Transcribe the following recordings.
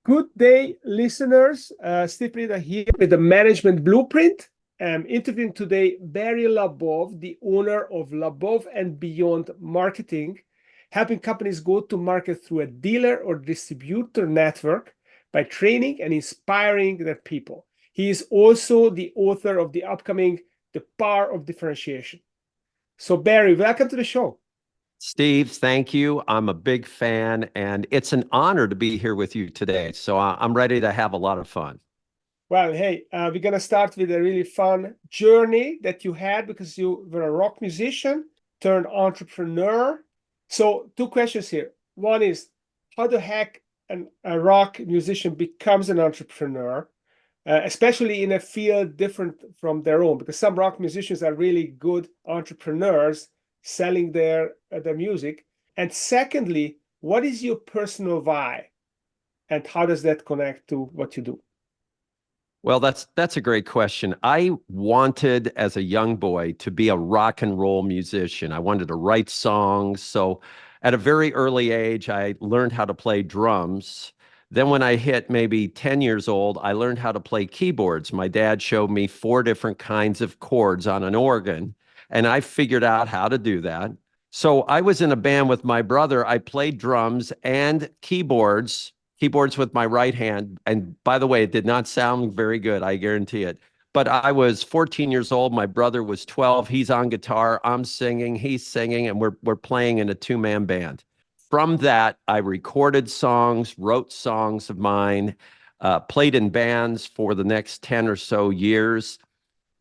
Good day, listeners. Steve Prida here with the Management Blueprint. I'm interviewing today Barry LaBov, the owner of LaBov and Beyond Marketing, helping companies go to market through a dealer or distributor network by training and inspiring their people. He is also the author of the upcoming The Power of Differentiation. So Barry, welcome to the show. Steve, thank you. I'm a big fan, and it's an honor to be here with you today. So I'm ready to have a lot of fun. Well, hey, we're going to start with a really fun journey that you had because you were a rock musician turned entrepreneur. So two questions here. One is, how the heck a rock musician becomes an entrepreneur, especially in a field different from their own? Because some rock musicians are really good entrepreneurs selling their music. And secondly, what is your personal why? And how does that connect to what you do? Well, that's a great question. I wanted, as a young boy, to be a rock and roll musician. I wanted to write songs. So at a very early age, I learned how to play drums. Then when I hit maybe 10 years old, I learned how to play keyboards. My dad showed me 4 different kinds of chords on an organ, and I figured out how to do that. So I was in a band with my brother. I played drums and keyboards with my right hand. And by the way, it did not sound very good, I guarantee it. But I was 14 years old. My brother was 12. He's on guitar. I'm singing. He's singing. And we're playing in a 2-man band. From that, I recorded songs, wrote songs of mine, played in bands for the next 10 or so years,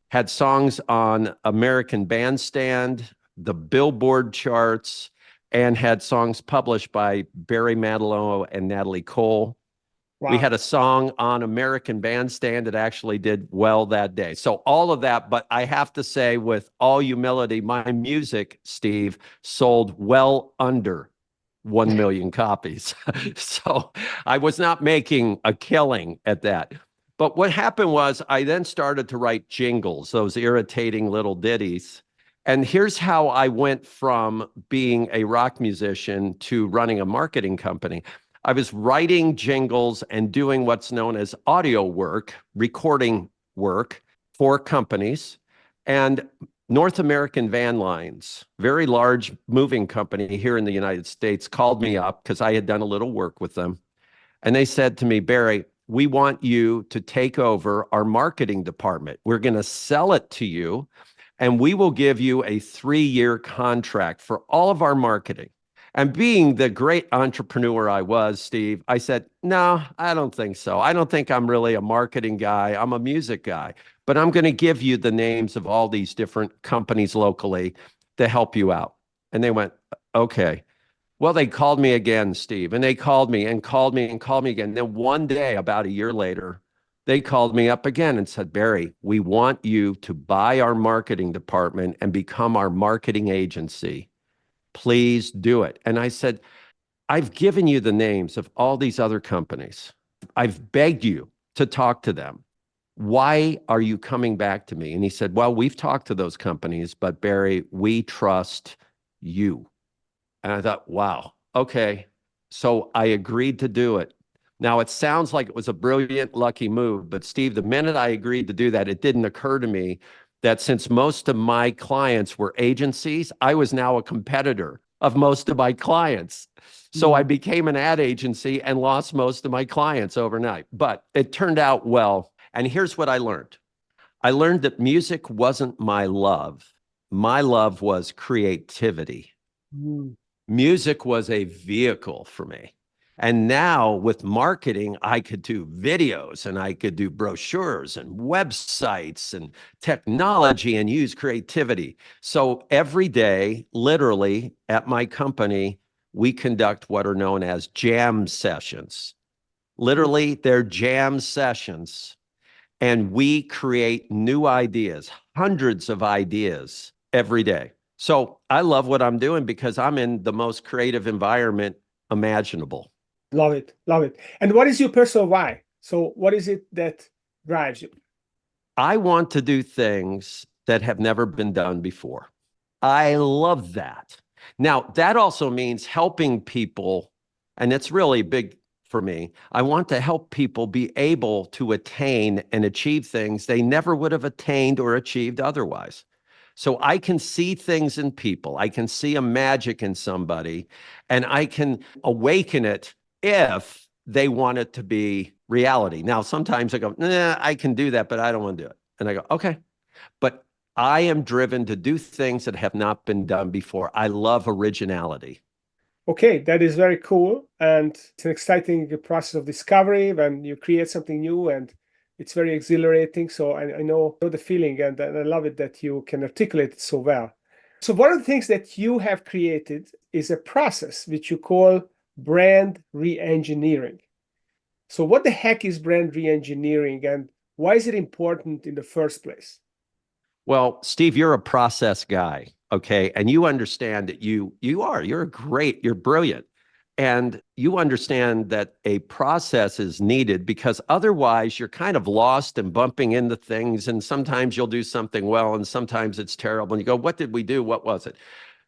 had songs on American Bandstand, the Billboard charts, and had songs published by Barry Manilow and Natalie Cole. Wow. We had a song on American Bandstand that actually did well that day. So all of that, but I have to say with all humility, my music, Steve, sold well under 1 million copies. So I was not making a killing at that. But what happened was I then started to write jingles, those irritating little ditties. And here's how I went from being a rock musician to running a marketing company. I was writing jingles and doing what's known as audio work, recording work for companies. And North American Van Lines, very large moving company here in the United States, called me up because I had done a little work with them. And they said to me, Barry, we want you to take over our marketing department. We're going to sell it to you. And we will give you a 3-year contract for all of our marketing. And being the great entrepreneur I was, Steve, I said, no, I don't think so. I don't think I'm really a marketing guy. I'm a music guy. But I'm going to give you the names of all these different companies locally to help you out. And they went, okay. Well, they called me again, Steve, and they called me and called me and called me again. Then one day, about a year later, they called me up again and said, Barry, we want you to buy our marketing department and become our marketing agency. Please do it. And I said, I've given you the names of all these other companies. I've begged you to talk to them. Why are you coming back to me? And he said, well, we've talked to those companies, but Barry, we trust you. And I thought, wow, okay. So I agreed to do it. Now, it sounds like it was a brilliant, lucky move, but Steve, the minute I agreed to do that, it didn't occur to me that since most of my clients were agencies, I was now a competitor of most of my clients. So I became an ad agency and lost most of my clients overnight. But it turned out well. And here's what I learned. I learned that music wasn't my love. My love was creativity. Music was a vehicle for me. And now with marketing, I could do videos and I could do brochures and websites and technology and use creativity. So every day, literally at my company, we conduct what are known as jam sessions. Literally, they're jam sessions. And we create new ideas, hundreds of ideas every day. So I love what I'm doing because I'm in the most creative environment imaginable. Love it. Love it. And what is your personal why? So what is it that drives you? I want to do things that have never been done before. I love that. Now, that also means helping people. And it's really a big for me. I want to help people be able to attain and achieve things they never would have attained or achieved otherwise. So I can see things in people. I can see a magic in somebody, and I can awaken it if they want it to be reality. Now, sometimes I go, nah, I can do that, but I don't want to do it. And I go, okay. But I am driven to do things that have not been done before. I love originality. Okay, that is very cool. And it's an exciting process of discovery when you create something new, and it's very exhilarating. So I know the feeling, and I love it that you can articulate it so well. So one of the things that you have created is a process which you call brand reengineering. So what the heck is brand reengineering, and why is it important in the first place? Well, Steve, you're a process guy, okay? And you understand that you're brilliant. And you understand that a process is needed because otherwise you're kind of lost and bumping into things. And sometimes you'll do something well, and sometimes it's terrible. And you go, what did we do? What was it?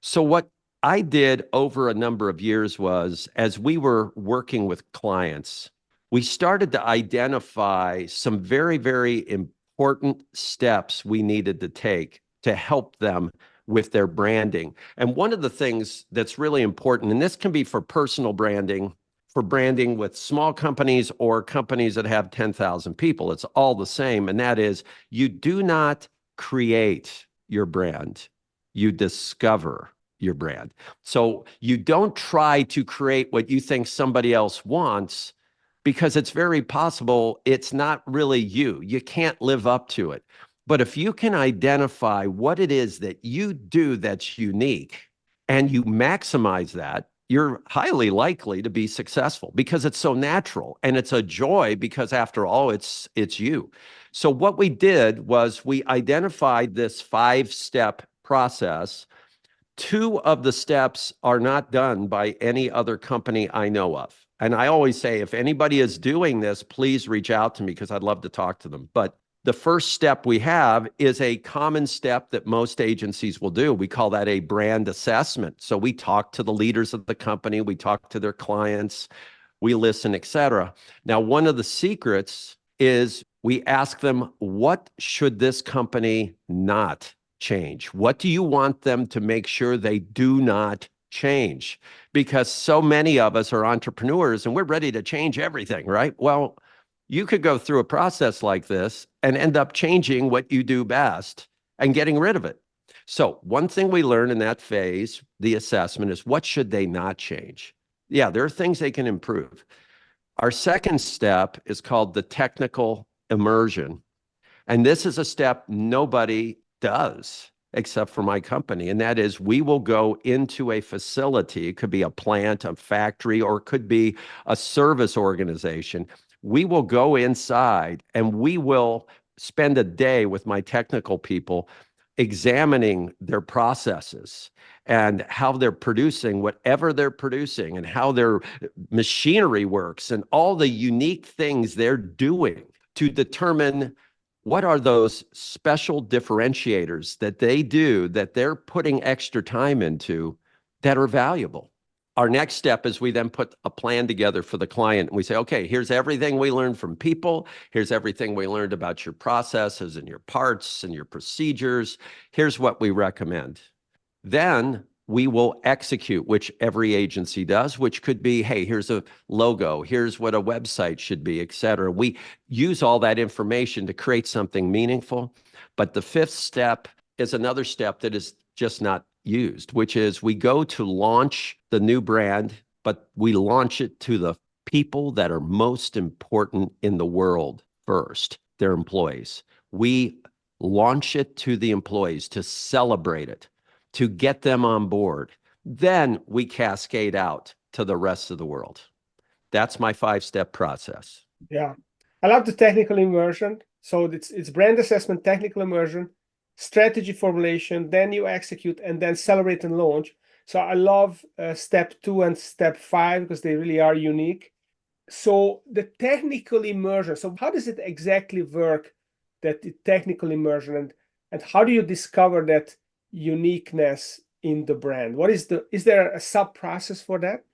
So what I did over a number of years was, as we were working with clients, we started to identify some very, very important steps we needed to take to help them with their branding. And one of the things that's really important, and this can be for personal branding, for branding with small companies or companies that have 10,000 people, it's all the same. And that is, you do not create your brand, you discover your brand. So you don't try to create what you think somebody else wants, because it's very possible it's not really you. You can't live up to it. But if you can identify what it is that you do that's unique and you maximize that, you're highly likely to be successful because it's so natural, and it's a joy because after all, it's you. So what we did was we identified this 5-step process. 2 of the steps are not done by any other company I know of. And I always say, if anybody is doing this, please reach out to me because I'd love to talk to them. But the first step we have is a common step that most agencies will do. We call that a brand assessment. So we talk to the leaders of the company, we talk to their clients, we listen, etc. Now, one of the secrets is we ask them, what should this company not change? What do you want them to make sure they do not change? Because so many of us are entrepreneurs and we're ready to change everything, right? Well, you could go through a process like this and end up changing what you do best and getting rid of it. So one thing we learn in that phase, the assessment, is what should they not change? Yeah, there are things they can improve. Our second step is called the technical immersion. And this is a step nobody does except for my company. And that is, we will go into a facility. It could be a plant, a factory, or it could be a service organization. We will go inside and we will spend a day with my technical people examining their processes and how they're producing whatever they're producing and how their machinery works and all the unique things they're doing to determine what are those special differentiators that they do that they're putting extra time into that are valuable. Our next step is we then put a plan together for the client. And we say, okay, here's everything we learned from people. Here's everything we learned about your processes and your parts and your procedures. Here's what we recommend. Then we will execute, which every agency does, which could be, hey, here's a logo, here's what a website should be, et cetera. We use all that information to create something meaningful. But the 5th step is another step that is just not used, which is we go to launch the new brand, but we launch it to the people that are most important in the world first, their employees. We launch it to the employees to celebrate it, to get them on board. Then we cascade out to the rest of the world. That's my 5-step process. Yeah. I love the technical immersion. So it's brand assessment, technical immersion, strategy formulation, then you execute, and then celebrate and launch. So I love step 2 and step 5 because they really are unique. So the technical immersion, so how does it exactly work, that the technical immersion, and how do you discover that uniqueness in the brand? Is there a sub process for that?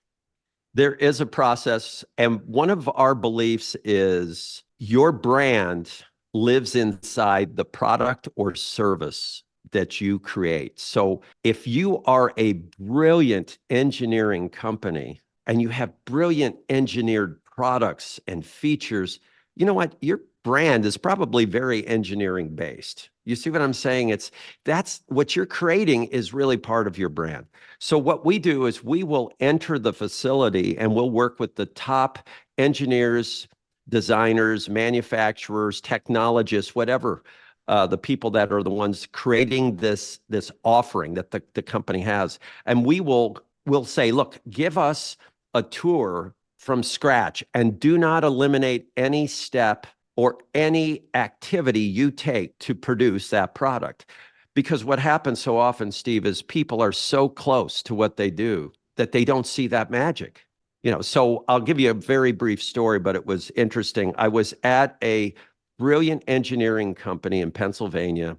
There is a process. And one of our beliefs is your brand lives inside the product or service that you create. So if you are a brilliant engineering company and you have brilliant engineered products and features, you know what? Your brand is probably very engineering based. You see what I'm saying? That's what you're creating is really part of your brand. So what we do is we will enter the facility and we'll work with the top engineers, designers, manufacturers, technologists, whatever, the people that are the ones creating this offering that the company has. And we'll say, look, give us a tour from scratch and do not eliminate any step or any activity you take to produce that product. Because what happens so often, Steve, is people are so close to what they do that they don't see that magic. So I'll give you a very brief story, but it was interesting. I was at a brilliant engineering company in Pennsylvania,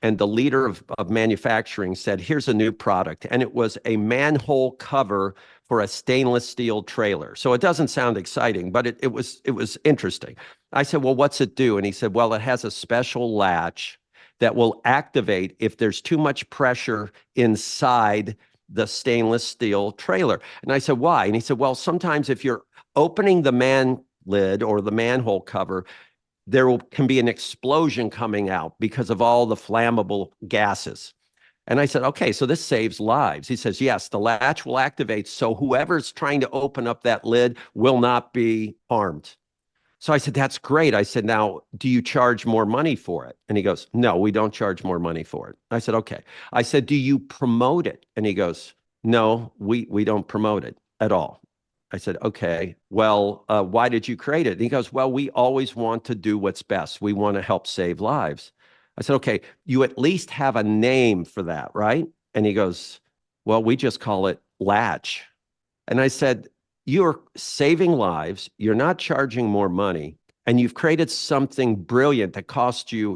and the leader of manufacturing said, here's a new product. And it was a manhole cover for a stainless steel trailer. So it doesn't sound exciting, but it was interesting. I said, well, what's it do? And he said, well, it has a special latch that will activate if there's too much pressure inside the stainless steel trailer. And I said, why? And he said, well, sometimes if you're opening the man lid or the manhole cover, can be an explosion coming out because of all the flammable gases. And I said, okay, so this saves lives. He says, yes, the latch will activate, so whoever's trying to open up that lid will not be harmed. So I said, that's great. I said, now, do you charge more money for it? And he goes, no, we don't charge more money for it. I said, okay. I said, do you promote it? And he goes, no, we don't promote it at all. I said, okay, well, why did you create it? And he goes, well, we always want to do what's best. We want to help save lives. I said, okay, you at least have a name for that, right? And he goes, well, we just call it Latch. And I said, you're saving lives, you're not charging more money, and you've created something brilliant that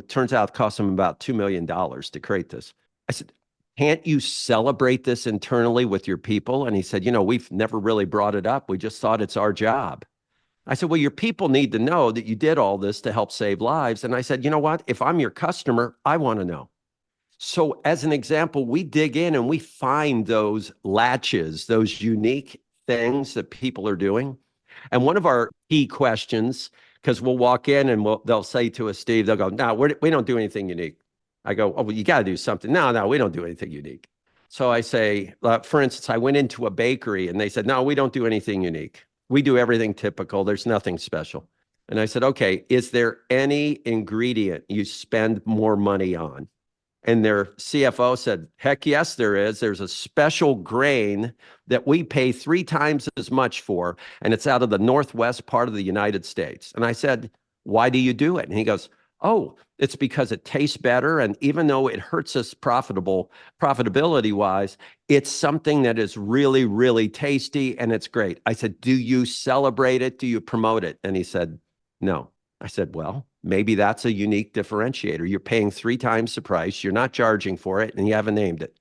turns out cost him about $2 million to create this. I said, can't you celebrate this internally with your people? And he said, we've never really brought it up. We just thought it's our job. I said, well, your people need to know that you did all this to help save lives. And I said, you know what? If I'm your customer, I want to know. So as an example, we dig in and we find those latches, those unique things that people are doing. And one of our key questions, because we'll walk in and they'll say to us, Steve, they'll go, no, we don't do anything unique. I go, oh, well, you got to do something. No, we don't do anything unique. So I say, for instance, I went into a bakery and they said, no, we don't do anything unique. We do everything typical. There's nothing special. And I said, okay, is there any ingredient you spend more money on? And their CFO said, heck yes, there is. There's a special grain that we pay 3 times as much for, and it's out of the northwest part of the United States. And I said, why do you do it? And he goes, oh, it's because it tastes better. And even though it hurts us profitability wise, it's something that is really, really tasty and it's great. I said, do you celebrate it? Do you promote it? And he said, no. I said, well, maybe that's a unique differentiator. You're paying 3 times the price. You're not charging for it and you haven't named it,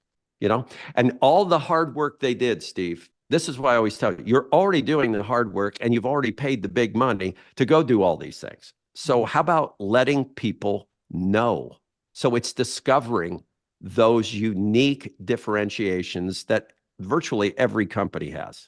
and all the hard work they did, Steve. This is why I always tell you, you're already doing the hard work and you've already paid the big money to go do all these things. So how about letting people know? So it's discovering those unique differentiations that virtually every company has.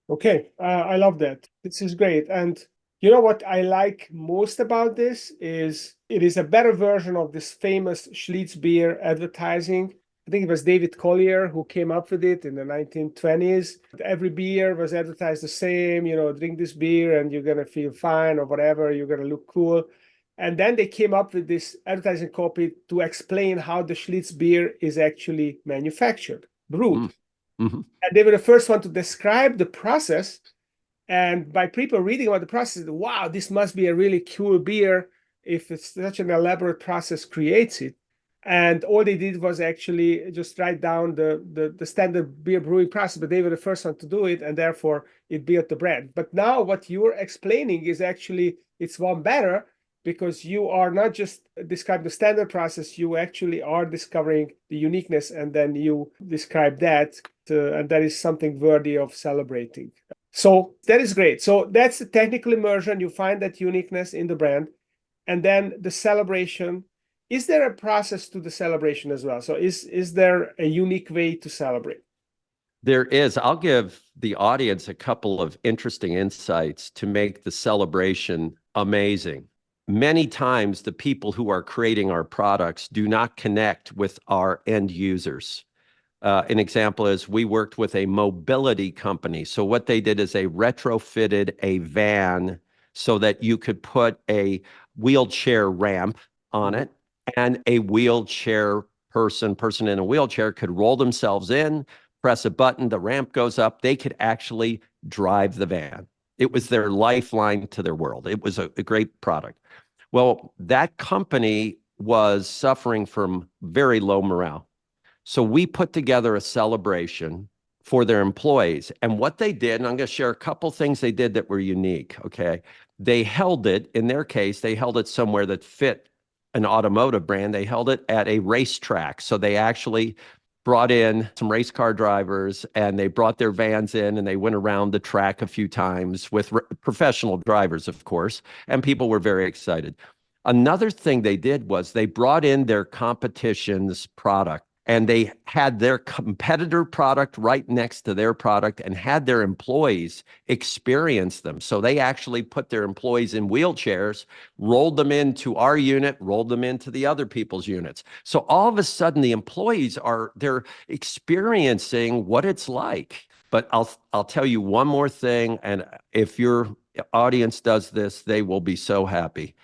Okay, I love that. This is great. And you know what I like most about this is it is a better version of this famous Schlitz beer advertising. I think it was David Collier who came up with it in the 1920s. Every beer was advertised the same, drink this beer and you're going to feel fine or whatever, you're going to look cool. And then they came up with this advertising copy to explain how the Schlitz beer is actually manufactured, brewed. Mm-hmm. And they were the first one to describe the process. And by people reading about the process, wow, this must be a really cool beer if it's such an elaborate process creates it. And all they did was actually just write down the standard beer brewing process, but they were the first one to do it, and therefore it built the brand. But now what you're explaining is actually, it's one better, because you are not just describing the standard process, you actually are discovering the uniqueness, and then you describe that, and that is something worthy of celebrating. So that is great. So that's the technical immersion. You find that uniqueness in the brand. And then the celebration. Is there a process to the celebration as well? So is there a unique way to celebrate? There is. I'll give the audience a couple of interesting insights to make the celebration amazing. Many times, the people who are creating our products do not connect with our end users. An example is we worked with a mobility company. So what they did is they retrofitted a van so that you could put a wheelchair ramp on it, and a wheelchair person in a wheelchair could roll themselves in, press a button, the ramp goes up. They could actually drive the van. It was their lifeline to their world. It was a great product. Well, that company was suffering from very low morale. So we put together a celebration for their employees. And what they did, and I'm going to share a couple things they did that were unique, okay? They held it, in their case, they held it somewhere that fit an automotive brand. They held it at a racetrack. So they actually brought in some race car drivers, and they brought their vans in, and they went around the track a few times with professional drivers, of course, and people were very excited. Another thing they did was they brought in their competition's product, and they had their competitor product right next to their product and had their employees experience them. So they actually put their employees in wheelchairs, rolled them into our unit, rolled them into the other people's units. So all of a sudden, the employees they're experiencing what it's like. But I'll tell you one more thing, and if your audience does this, they will be so happy.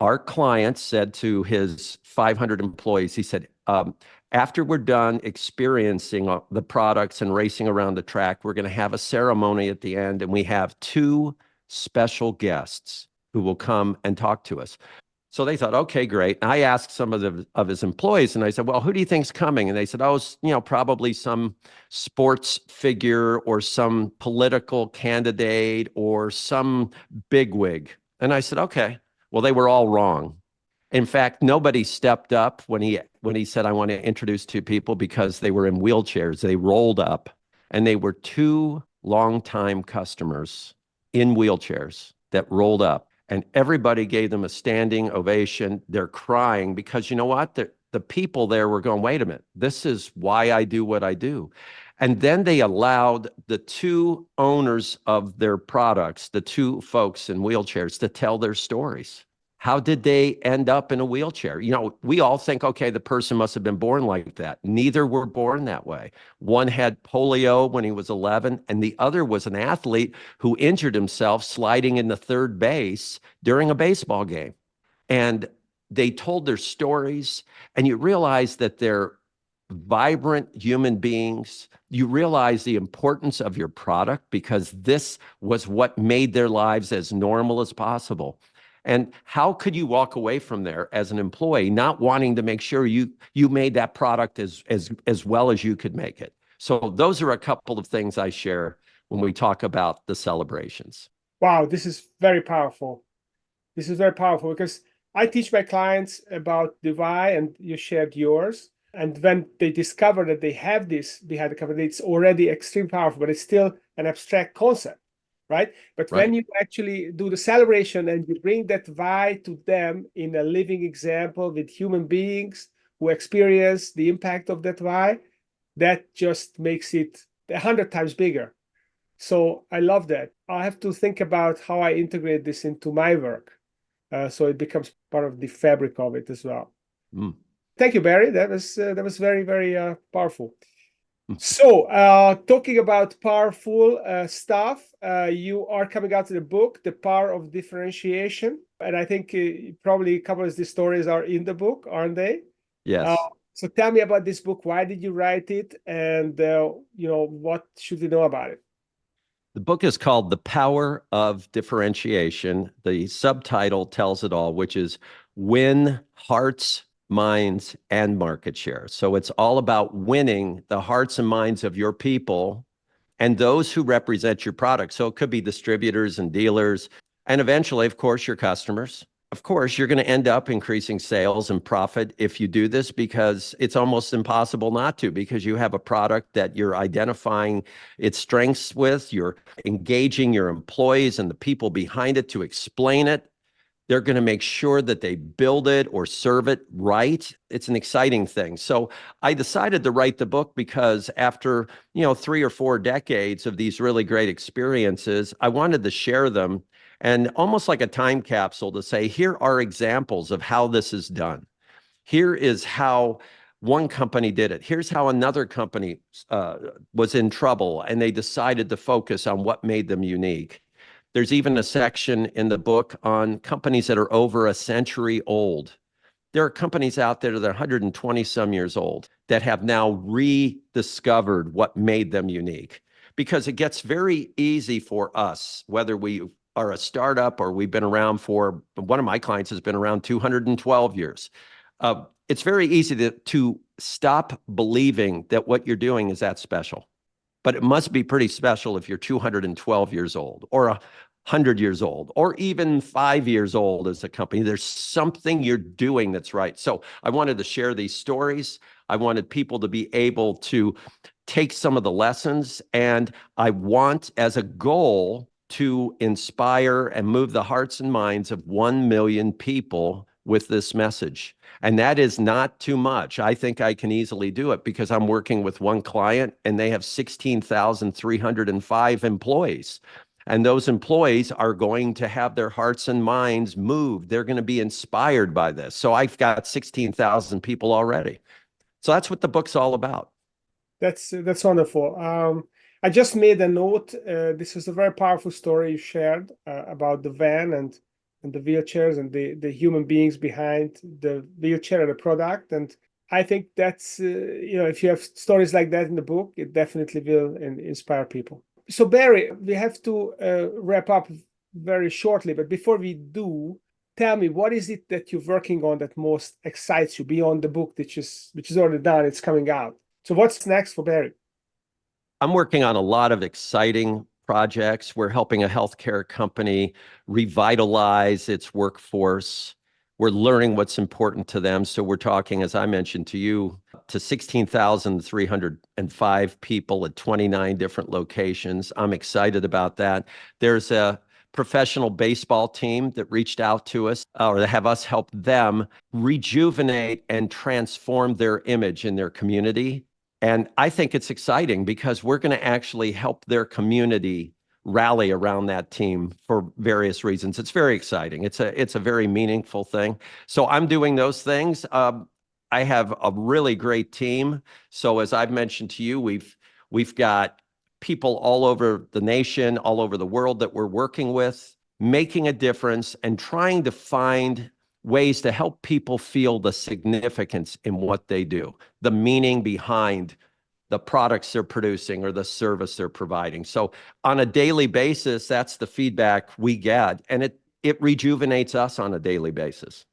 Our client said to his 500 employees, he said, after we're done experiencing the products and racing around the track, we're going to have a ceremony at the end, and we have two special guests who will come and talk to us. So they thought, okay, great. And I asked some of his employees, and I said, well, who do you think's coming? And they said, oh, probably some sports figure or some political candidate or some bigwig. And I said, okay. Well, they were all wrong. In fact, nobody stepped up when he said, I want to introduce two people, because they were in wheelchairs. They rolled up, and they were two longtime customers in wheelchairs that rolled up, and everybody gave them a standing ovation. They're crying because you know what? The people there were going, wait a minute, this is why I do what I do. And then they allowed the two owners of their products, the two folks in wheelchairs, to tell their stories. How did they end up in a wheelchair? We all think, okay, the person must have been born like that. Neither were born that way. One had polio when he was 11, and the other was an athlete who injured himself sliding into third base during a baseball game. And they told their stories, and you realize that they're vibrant human beings. You realize the importance of your product, because this was what made their lives as normal as possible. And how could you walk away from there as an employee not wanting to make sure you made that product as well as you could make it? So those are a couple of things I share when we talk about the celebrations. Wow, this is very powerful. This is very powerful because I teach my clients about the why, and you shared yours. And when they discover that they have this behind the company, it's already extremely powerful, but it's still an abstract concept, right? But when you actually do the celebration and you bring that why to them in a living example with human beings who experience the impact of that why, that just makes it 100 times bigger. So I love that. I have to think about how I integrate this into my work, so it becomes part of the fabric of it as well. Thank you, Barry. That was very, very powerful. So talking about powerful stuff, you are coming out with a book, The Power of Differentiation. And I think probably a couple of these stories are in the book, aren't they? Yes. So tell me about this book. Why did you write it? And what should we know about it? The book is called The Power of Differentiation. The subtitle tells it all, which is Win Hearts, Minds, and Market Share. So it's all about winning the hearts and minds of your people and those who represent your product. So it could be distributors and dealers, and eventually, of course, your customers. Of course, you're going to end up increasing sales and profit if you do this, because it's almost impossible not to, because you have a product that you're identifying its strengths with, you're engaging your employees and the people behind it to explain it. They're going to make sure that they build it or serve it right. It's an exciting thing. So I decided to write the book because after, 3 or 4 decades of these really great experiences, I wanted to share them, and almost like a time capsule, to say, here are examples of how this is done. Here is how one company did it. Here's how another company was in trouble, and they decided to focus on what made them unique. There's even a section in the book on companies that are over a century old. There are companies out there that are 120 some years old that have now rediscovered what made them unique, because it gets very easy for us, whether we are a startup or we've been around for, one of my clients has been around 212 years. It's very easy to stop believing that what you're doing is that special. But it must be pretty special if you're 212 years old or 100 years old or even 5 years old as a company. There's something you're doing that's right. So I wanted to share these stories. I wanted people to be able to take some of the lessons, and I want as a goal to inspire and move the hearts and minds of 1 million people with this message. And that is not too much. I think I can easily do it because I'm working with one client and they have 16,305 employees. And those employees are going to have their hearts and minds moved. They're going to be inspired by this. So I've got 16,000 people already. So that's what the book's all about. That's wonderful. I just made a note. This is a very powerful story you shared about the van and the wheelchairs and the human beings behind the wheelchair and the product. And I think that's, if you have stories like that in the book, it definitely will inspire people. So Barry, we have to wrap up very shortly, but before we do, tell me, what is it that you're working on that most excites you beyond the book, which is already done, it's coming out. So what's next for Barry? I'm working on a lot of exciting projects. We're helping a healthcare company revitalize its workforce. We're learning what's important to them. So we're talking, as I mentioned to you, to 16,305 people at 29 different locations. I'm excited about that. There's a professional baseball team that reached out to us, or to have us help them rejuvenate and transform their image in their community. And I think it's exciting because we're going to actually help their community rally around that team for various reasons. It's very exciting. It's a very meaningful thing. So I'm doing those things. I have a really great team. So as I've mentioned to you, we've got people all over the nation, all over the world that we're working with, making a difference and trying to find ways to help people feel the significance in what they do, the meaning behind the products they're producing or the service they're providing. So on a daily basis, that's the feedback we get, and it rejuvenates us on a daily basis.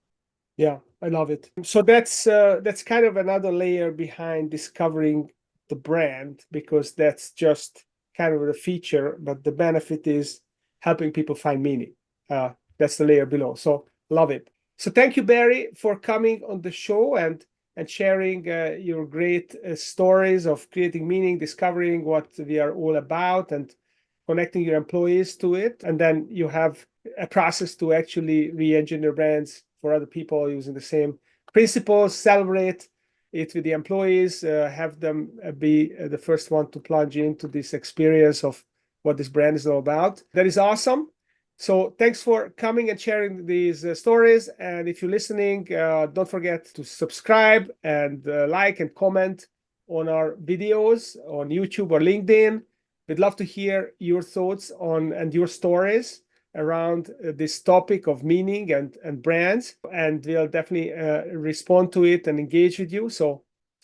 Yeah, I love it. So that's kind of another layer behind discovering the brand, because that's just kind of a feature, but the benefit is helping people find meaning. That's the layer below. So love it. So thank you, Barry, for coming on the show and sharing your great stories of creating meaning, discovering what we are all about, and connecting your employees to it. And then you have a process to actually re-engineer brands for other people using the same principles, celebrate it with the employees, have them be the first one to plunge into this experience of what this brand is all about. That is awesome. So thanks for coming and sharing these stories. And if you're listening, don't forget to subscribe and like and comment on our videos on YouTube or LinkedIn. We'd love to hear your thoughts on and your stories around this topic of meaning and brands. And we'll definitely respond to it and engage with you. So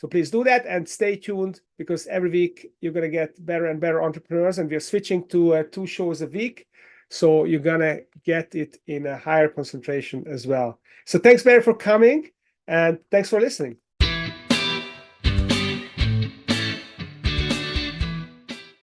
please do that and stay tuned, because every week you're going to get better and better entrepreneurs, and we're switching to 2 shows a week. So you're going to get it in a higher concentration as well. So thanks, Barry, for coming, and thanks for listening.